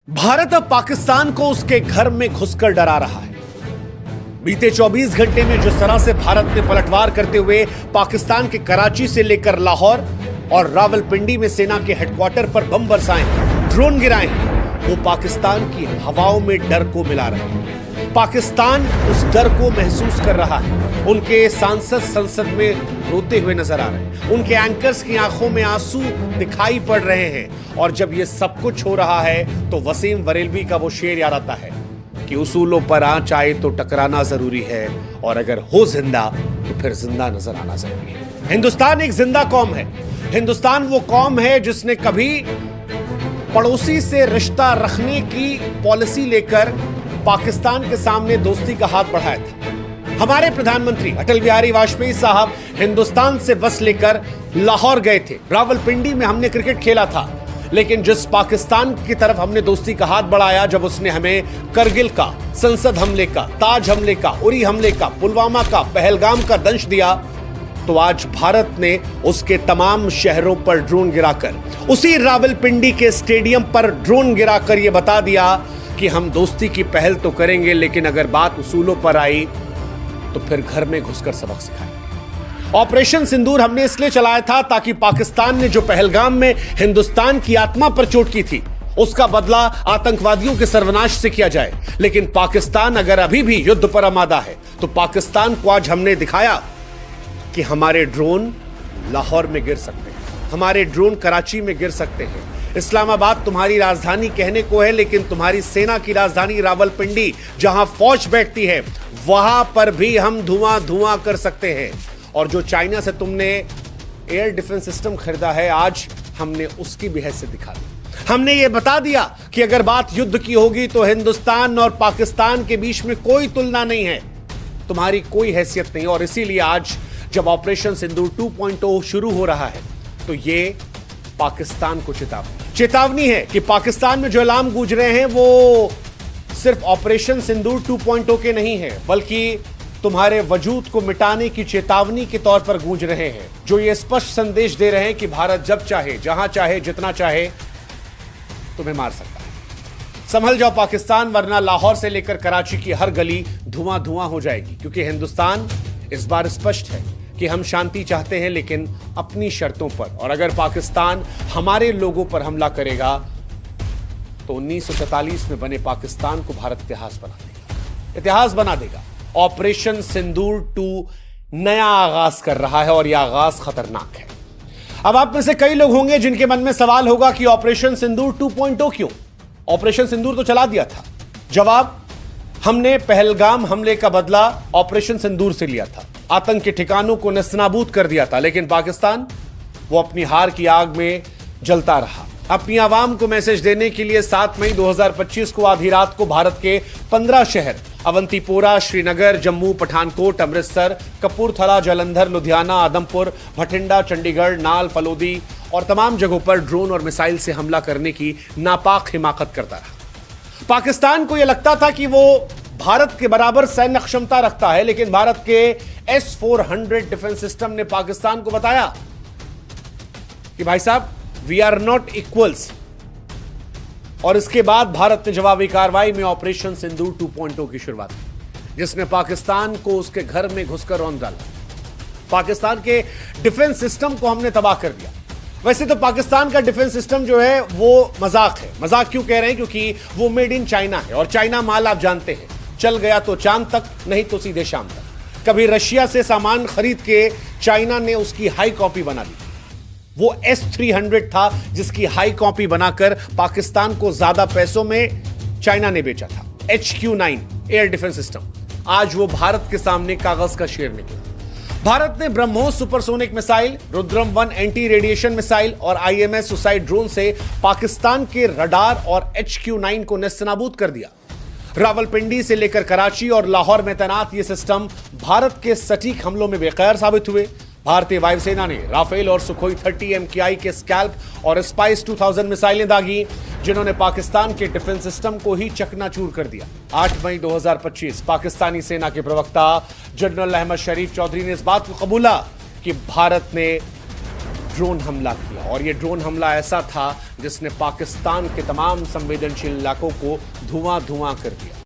भारत अब पाकिस्तान को उसके घर में घुसकर डरा रहा है। बीते 24 घंटे में जिस तरह से भारत ने पलटवार करते हुए पाकिस्तान के कराची से लेकर लाहौर और रावलपिंडी में सेना के हेडक्वार्टर पर बम बरसाए, ड्रोन गिराए, वो पाकिस्तान की हवाओं में डर को मिला रहे हैं। पाकिस्तान उस डर को महसूस कर रहा है। उनके सांसद संसद में रोते हुए नजर आ रहे हैं, उनके एंकर्स की आंखों में आंसू दिखाई पड़ रहे हैं। और जब ये सब कुछ हो रहा है तो वसीम बरेलवी का वो शेर याद आता है कि उसूलों पर आंच आए तो टकराना जरूरी है, और अगर हो जिंदा तो फिर जिंदा नजर आना जरूरी है। हिंदुस्तान एक जिंदा कौम है। हिंदुस्तान वो कौम है जिसने कभी पड़ोसी से रिश्ता रखने की पॉलिसी लेकर पाकिस्तान के सामने दोस्ती का हाथ बढ़ाया था। हमारे प्रधानमंत्री अटल बिहारी वाजपेयी साहब हिंदुस्तान से बस लेकर लाहौर गए थे। रावलपिंडी में हमने क्रिकेट खेला था, लेकिन जिस पाकिस्तान की तरफ हमने दोस्ती का हाथ बढ़ाया जब उसने हमें करगिल का, संसद हमले का, ताज हमले का, उरी हमले का, पुलवामा का, पहलगाम का दंश दिया, तो आज भारत ने उसके तमाम शहरों पर ड्रोन गिराकर, उसी रावलपिंडी के स्टेडियम पर ड्रोन गिराकर यह बता दिया कि हम दोस्ती की पहल तो करेंगे, लेकिन अगर बात उसूलों पर आई तो फिर घर में घुसकर सबक सिखाएंगे। ऑपरेशन सिंदूर हमने इसलिए चलाया था ताकि पाकिस्तान ने जो पहलगाम में हिंदुस्तान की आत्मा पर चोट की थी, उसका बदला आतंकवादियों के सर्वनाश से किया जाए। लेकिन पाकिस्तान अगर अभी भी युद्ध पर आमादा है, तो पाकिस्तान को आज हमने दिखाया कि हमारे ड्रोन लाहौर में गिर सकते हैं, हमारे ड्रोन कराची में गिर सकते हैं। इस्लामाबाद तुम्हारी राजधानी कहने को है, लेकिन तुम्हारी सेना की राजधानी रावलपिंडी, जहां फौज बैठती है, वहां पर भी हम धुआं धुआं कर सकते हैं। और जो चाइना से तुमने एयर डिफेंस सिस्टम खरीदा है, आज हमने उसकी भी हैसियत दिखा दी। हमने ये बता दिया कि अगर बात युद्ध की होगी तो हिंदुस्तान और पाकिस्तान के बीच में कोई तुलना नहीं है, तुम्हारी कोई हैसियत नहीं। और इसीलिए आज जब ऑपरेशन सिंदूर 2.0 शुरू हो रहा है, तो ये पाकिस्तान को चेतावनी है कि पाकिस्तान में जो अलार्म गूंज रहे हैं वो सिर्फ ऑपरेशन सिंदूर 2.0 के नहीं है, बल्कि तुम्हारे वजूद को मिटाने की चेतावनी के तौर पर गूंज रहे हैं, जो ये स्पष्ट संदेश दे रहे हैं कि भारत जब चाहे, जहां चाहे, जितना चाहे तुम्हें मार सकता है। संभल जाओ पाकिस्तान, वरना लाहौर से लेकर कराची की हर गली धुआं धुआं हो जाएगी। क्योंकि हिंदुस्तान इस बार स्पष्ट है कि हम शांति चाहते हैं, लेकिन अपनी शर्तों पर। और अगर पाकिस्तान हमारे लोगों पर हमला करेगा तो 1944 में बने पाकिस्तान को भारत इतिहास बना देगा। ऑपरेशन सिंदूर 2 नया आगाज कर रहा है, और यह आगाज खतरनाक है। अब आप में से कई लोग होंगे जिनके मन में सवाल होगा कि ऑपरेशन सिंदूर 2.0 क्यों? ऑपरेशन सिंदूर तो चला दिया था। जवाब, हमने पहलगाम हमले का बदला ऑपरेशन सिंदूर से लिया था, आतंक के ठिकानों को नेस्तनाबूद कर दिया था। लेकिन पाकिस्तान वो अपनी हार की आग में जलता रहा। अपनी आवाम को मैसेज देने के लिए 7 मई 2025 को आधी रात को भारत के 15 शहर अवंतीपोरा, श्रीनगर, जम्मू, पठानकोट, अमृतसर, कपूरथला, जालंधर, लुधियाना, आदमपुर, भटिंडा, चंडीगढ़, नाल, फलोदी और तमाम जगहों पर ड्रोन और मिसाइल से हमला करने की नापाक हिमाकत करता रहा। पाकिस्तान को यह लगता था कि वो भारत के बराबर सैन्य क्षमता रखता है, लेकिन भारत के S-400 डिफेंस सिस्टम ने पाकिस्तान को बताया कि भाई साहब, वी आर नॉट इक्वल्स। और इसके बाद भारत ने जवाबी कार्रवाई में ऑपरेशन सिंदूर 2.0 की शुरुआत की, जिसने पाकिस्तान को उसके घर में घुसकर रौंद डाला। पाकिस्तान के डिफेंस सिस्टम को हमने तबाह कर दिया। वैसे तो पाकिस्तान का डिफेंस सिस्टम जो है वो मजाक है। मजाक क्यों कह रहे हैं? क्योंकि वो मेड इन चाइना है, और चाइना माल आप जानते हैं, चल गया तो चांद तक, नहीं तो सीधे शाम तक। कभी रशिया से सामान खरीद के चाइना ने उसकी हाई कॉपी बना दी। वो S-300 था जिसकी हाई कॉपी बनाकर पाकिस्तान को ज्यादा पैसों में चाइना ने बेचा था। HQ-9 एयर डिफेंस सिस्टम आज वो भारत के सामने कागज का शेर निकला। भारत ने BrahMos supersonic missile, Rudram 1 anti radiation missile और IMS सुसाइड ड्रोन से पाकिस्तान के रडार और HQ-9 को नेस्तनाबूद कर दिया। रावलपिंडी से लेकर कराची और लाहौर में तैनात ये सिस्टम भारत के सटीक हमलों में बेखैर साबित हुए। भारतीय वायुसेना ने राफेल और सुखोई 30 MKI के स्कैल्प और स्पाइस 2000 मिसाइलें दागी, जिन्होंने पाकिस्तान के डिफेंस सिस्टम को ही चकनाचूर कर दिया। 8 मई 2025 पाकिस्तानी सेना के प्रवक्ता जनरल अहमद शरीफ चौधरी ने इस बात को कबूला कि भारत ने ड्रोन हमला किया। और ये ड्रोन हमला ऐसा था जिसने पाकिस्तान के तमाम संवेदनशील इलाकों को धुआं धुआं कर दिया।